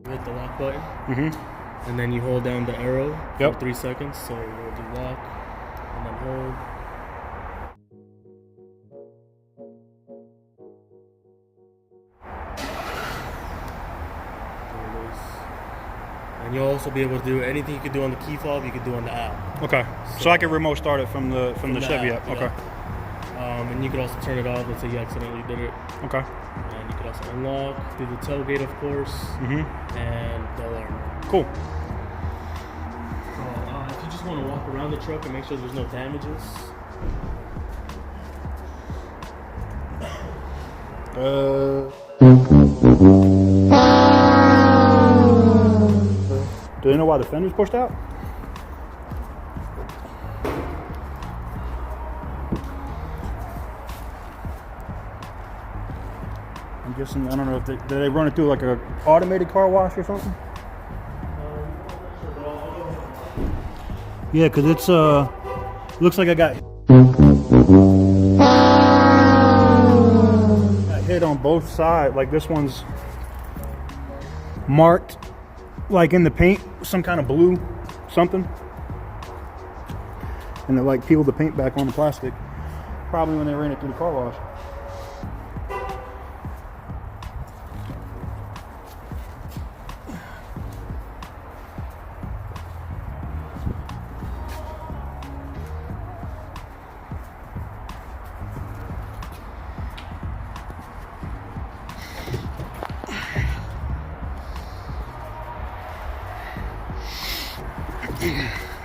You hit the lock button, and then you hold down the arrow for 3 seconds. So we'll do lock, and then hold. And you'll also be able to do anything you could do on the key fob, you could do on the app. Okay. So I can remote start it from the Chevy app. Okay. And you could also turn it off. Let's say you accidentally did it. Okay. And you could also unlock, do the tailgate, of course, and the alarm. Cool. So if you just want to walk around the truck and make sure there's no damages. Do they know why the fender's pushed out? I'm guessing, I don't know if did they run it through like a automated car wash or something? Yeah, because it's looks like I got hit on both sides. Like this one's marked like in the paint, some kind of blue something, and it like peeled the paint back on the plastic, probably when they ran it through the car wash.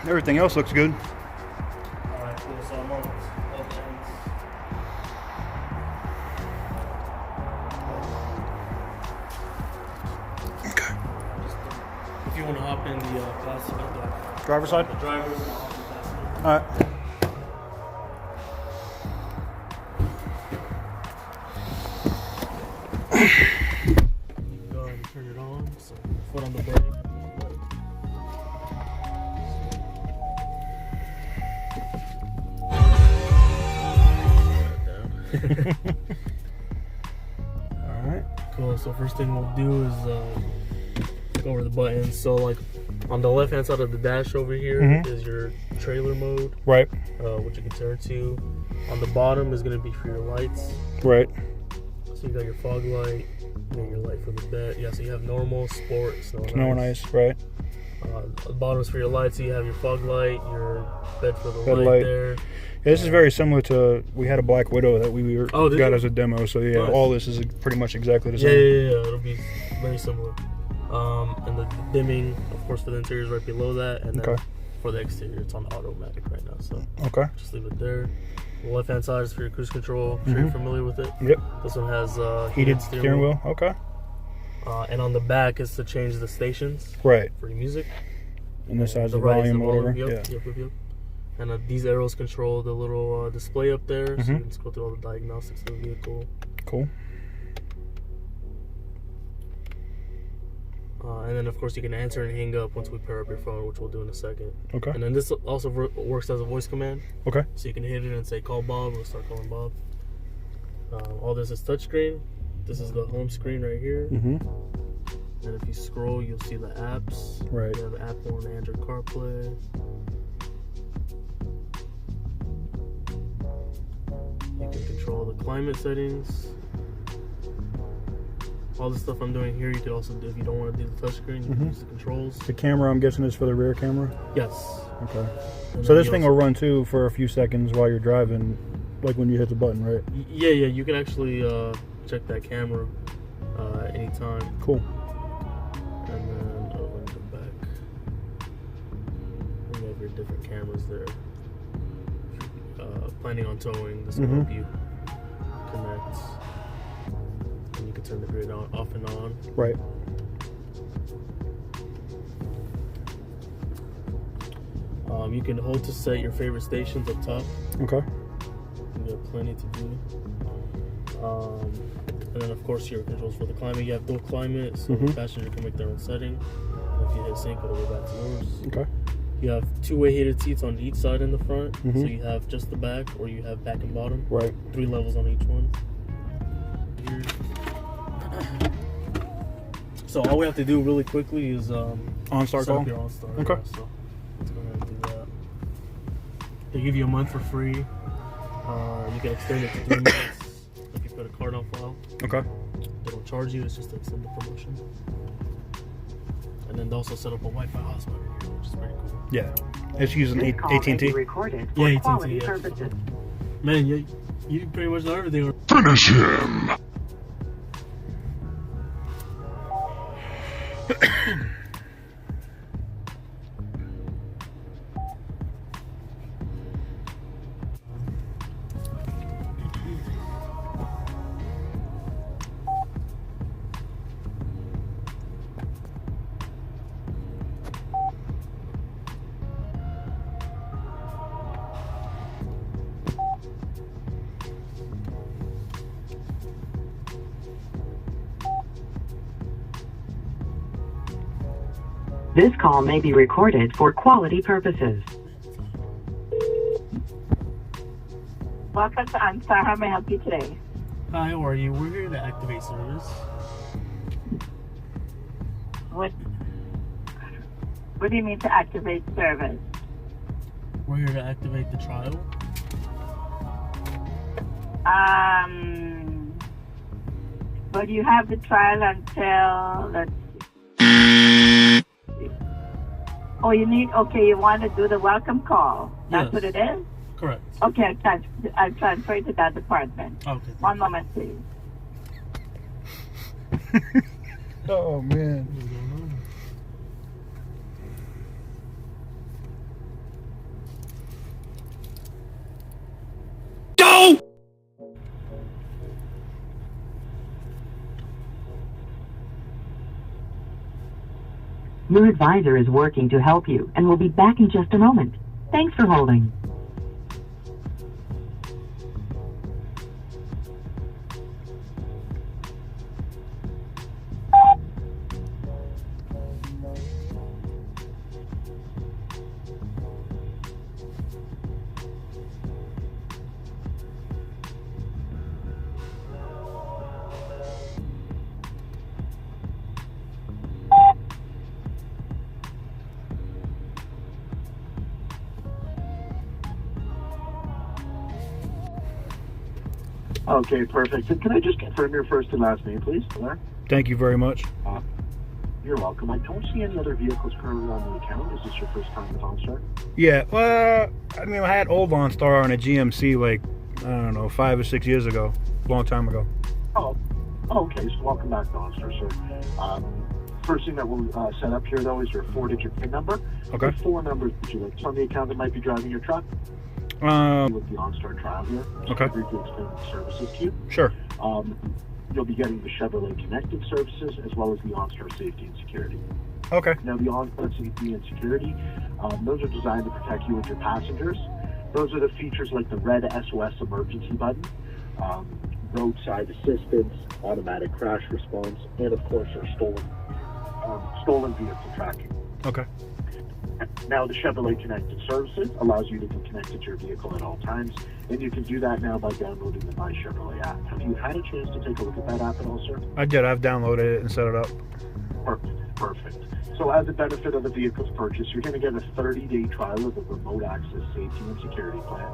Everything else looks good. Alright, cool. So I'm on both ends. Okay. If you want to hop in the plastic, Driver's side? the driver's and hop in the plastic. Alright. Go ahead and turn it on. So foot on the brake. Alright. Cool. So first thing we'll do is go over the buttons. So like on the left hand side of the dash over here is your trailer mode, Right. which you can turn to. On the bottom is going to be for your lights. Right. So you got your fog light, you got your light for the bed. Yeah, so you have normal, sport, snow and ice. Right. The bottom is for your lights. So you have your fog light, your bed for the Bed light light. there. Yeah, this is very similar to, we had a Black Widow that we got as a demo, so yeah, Nice. all this is pretty much exactly the same. Yeah, it'll be very similar. And the dimming, of course, for the interior is right below that, and then for the exterior, it's on automatic right now. So just leave it there. The left hand side is for your cruise control. I'm sure you're familiar with it. Yep. This one has Heated steering wheel. Okay. And on the back is to change the stations. Right. For your music. And this has the right is volume or whatever. Yep. And these arrows control the little display up there, so you can just go through all the diagnostics of the vehicle. Cool. And then, of course, you can answer and hang up once we pair up your phone, which we'll do in a second. Okay. And then this also works as a voice command. Okay. So you can hit it and say, call Bob, we'll start calling Bob. All this is touchscreen. This is the home screen right here. And if you scroll, you'll see the apps. Right. You have Apple and Android CarPlay. You can control the climate settings. All the stuff I'm doing here, you could also do if you don't want to do the touchscreen. You can use the controls. The camera, I'm guessing, is for the rear camera? Yes. Okay. And So then this thing will run too for a few seconds while you're driving, like when you hit the button, right? Yeah, you can actually check that camera anytime. Cool. And then let me go back. You have your different cameras there. Planning on towing, this will help you connect. And you can turn the grid on, off and on. Right. You can hold to set your favorite stations up top. Okay. You have plenty to do. And then, of course, your controls for the climate. You have dual climate, so the passenger can make their own setting. And if you hit sync, it'll go back to yours. Okay. You have two-way heated seats on each side in the front. So you have just the back, or you have back and bottom. Right. 3 levels on each one. Here. So all we have to do really quickly is OnStar set call? up your OnStar. Okay. Yeah, so let's go ahead and do that. They give you a month for free. You can extend it to 3 months if you put a card on file. Okay. They don't charge you. It's just to extend the promotion. And then they also set up a Wi-Fi hotspot here, which is pretty cool. Yeah. It's using AT&T. Yeah, AT&T. Yeah. Man, you pretty much know everything. Finish him! This call may be recorded for quality purposes. Welcome to OnStar. How may I help you today? Hi, how are you? We're here to activate service. What do you mean to activate service? We're here to activate the trial. But you have the trial until, let's see. Oh, you want to do the welcome call. That's Yes. what it is? Correct. Okay, I'll transfer you to that department. Okay. One moment, please. Oh, man. What's going on? Your advisor is working to help you and will be back in just a moment. Thanks for holding. Okay, perfect. And can I just confirm your first and last name, please? Thank you very much. You're welcome. I don't see any other vehicles currently on the account. Is this your first time with OnStar? Yeah, well, I mean, I had old OnStar on a GMC like, I don't know, 5 or 6 years ago. A long time ago. Oh, okay. So welcome back to OnStar, sir. First thing that we'll set up here, though, is your 4-digit PIN number. Okay. What 4 numbers would you like? It's on the account that might be driving your truck. With the OnStar trial here. Okay. So briefly explain the services to you. Sure. You'll be getting the Chevrolet Connected services as well as the OnStar Safety and Security. Okay. Now, the OnStar Safety and Security, those are designed to protect you and your passengers. Those are the features like the red SOS emergency button, roadside assistance, automatic crash response, and of course our stolen vehicle tracking. Okay. Now, the Chevrolet Connected Services allows you to be connected to your vehicle at all times, and you can do that now by downloading the My Chevrolet app. Have you had a chance to take a look at that app at all, sir? I did. I've downloaded it and set it up. Perfect. So as a benefit of the vehicle's purchase, you're going to get a 30-day trial of the remote access safety and security plan.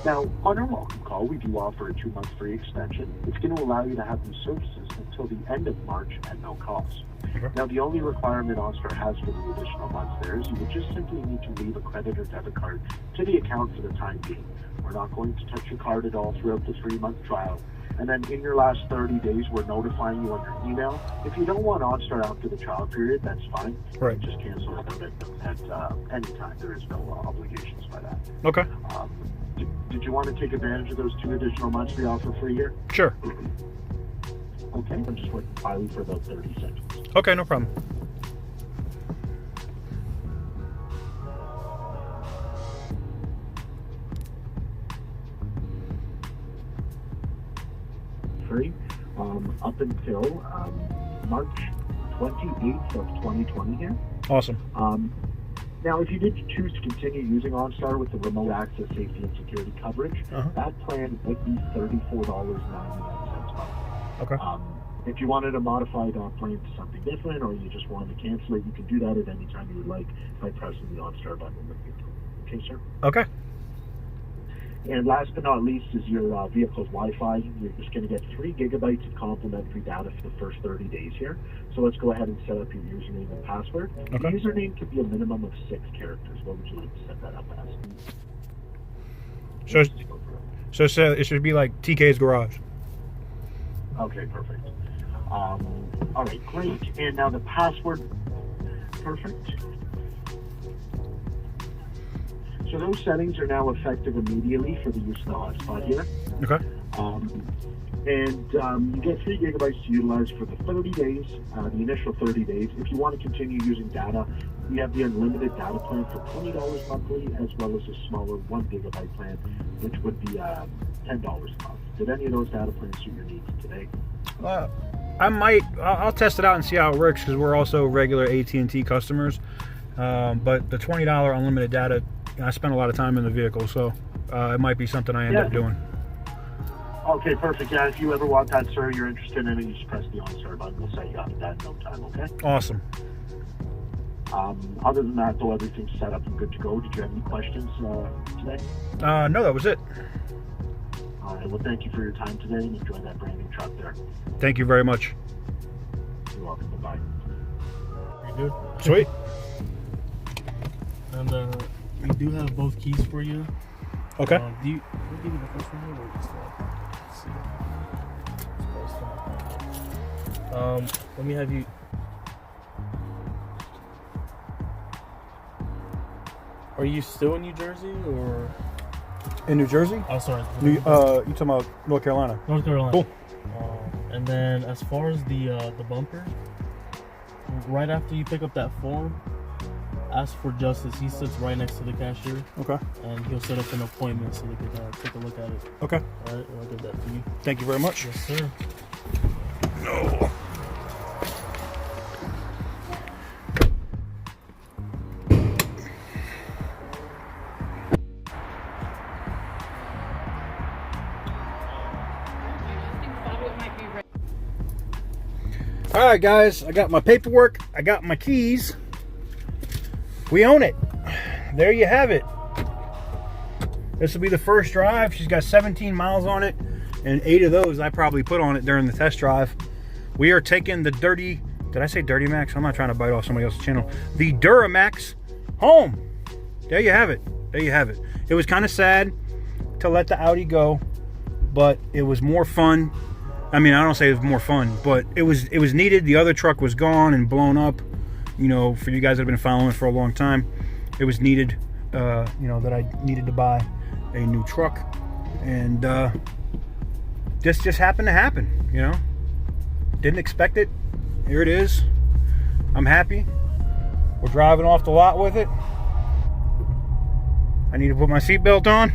Now, on our welcome call, we do offer a 2-month free extension. It's going to allow you to have these services until the end of March at no cost. Okay. Now, the only requirement OnStar has for the additional months there is you would just simply need to leave a credit or debit card to the account for the time being. We're not going to touch your card at all throughout the 3-month trial. And then in your last 30 days, we're notifying you on your email. If you don't want OnStar after the trial period, that's fine. Right. Just cancel it out at any time. There is no obligations by that. Okay. Did you want to take advantage of those 2 additional months we offer free here? Sure. Okay, I'm just waiting quietly for about 30 seconds. Okay, no problem. Free up until March 28th of 2020 here. Awesome. Now, if you did choose to continue using OnStar with the remote access safety and security coverage, that plan would be $34.99 monthly. Okay. If you wanted a modified plane to something different, or you just wanted to cancel it, you can do that at any time you would like by pressing the OnStar button in the vehicle. Okay, sir? Okay. And last but not least is your vehicle's Wi-Fi. You're just going to get 3 gigabytes of complimentary data for the first 30 days here. So let's go ahead and set up your username and password. Okay. The username could be a minimum of 6 characters. What would you like to set that up as? So it should be like TK's Garage. Okay, perfect. All right, great. And now the password, perfect. So those settings are now effective immediately for the use of the hotspot here. Okay. You get 3 gigabytes to utilize for the 30 days, the initial 30 days. If you want to continue using data, we have the unlimited data plan for $20 monthly, as well as a smaller 1 gigabyte plan, which would be $10 a month. Did any of those data plans suit your needs today? I'll test it out and see how it works, because we're also regular AT&T customers. But the $20 unlimited data, I spend a lot of time in the vehicle, so it might be something I end up doing. Okay, perfect. Yeah, if you ever want that, sir, you're interested in it, you just press the OnStar button. We'll set you up with that in no time, okay? Awesome. Other than that, though, everything's set up and good to go. Did you have any questions today? No, that was it. All right, well, thank you for your time today, and enjoy that brand new truck there. Thank you very much. You're welcome. Bye-bye. You good? Sweet. And we do have both keys for you. Okay. We'll give you the first one here, or just let's see. Let me have you. Are you still in New Jersey or? In New Jersey? Oh, sorry. You talking about North Carolina? North Carolina. Cool. And then as far as the bumper, right after you pick up that form, ask for Justice. He sits right next to the cashier. Okay. And he'll set up an appointment so they can take a look at it. Okay. All right, I'll give that to you. Thank you very much. Yes, sir. No. All right, guys, I got my paperwork. I got my keys. We own it. There you have it. This will be the first drive. She's got 17 miles on it, and 8 of those I probably put on it during the test drive. We are taking the did I say Dirty Max? I'm not trying to bite off somebody else's channel. The Duramax home. There you have it. There you have it. It was kind of sad to let the Audi go, but it was more fun. I mean, I don't say it was more fun, but it was needed. The other truck was gone and blown up. You know, for you guys that have been following it for a long time, it was needed, you know, that I needed to buy a new truck. And this just happened to happen, you know. Didn't expect it. Here it is. I'm happy. We're driving off the lot with it. I need to put my seatbelt on.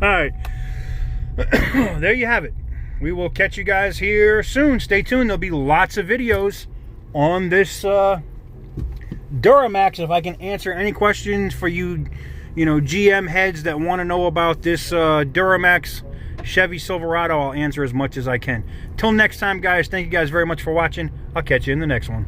All right. There you have it. We will catch you guys here soon. Stay tuned. There'll be lots of videos on this Duramax. If I can answer any questions for you, you know, GM heads that want to know about this Duramax Chevy Silverado, I'll answer as much as I can. Till next time, guys, thank you guys very much for watching. I'll catch you in the next one.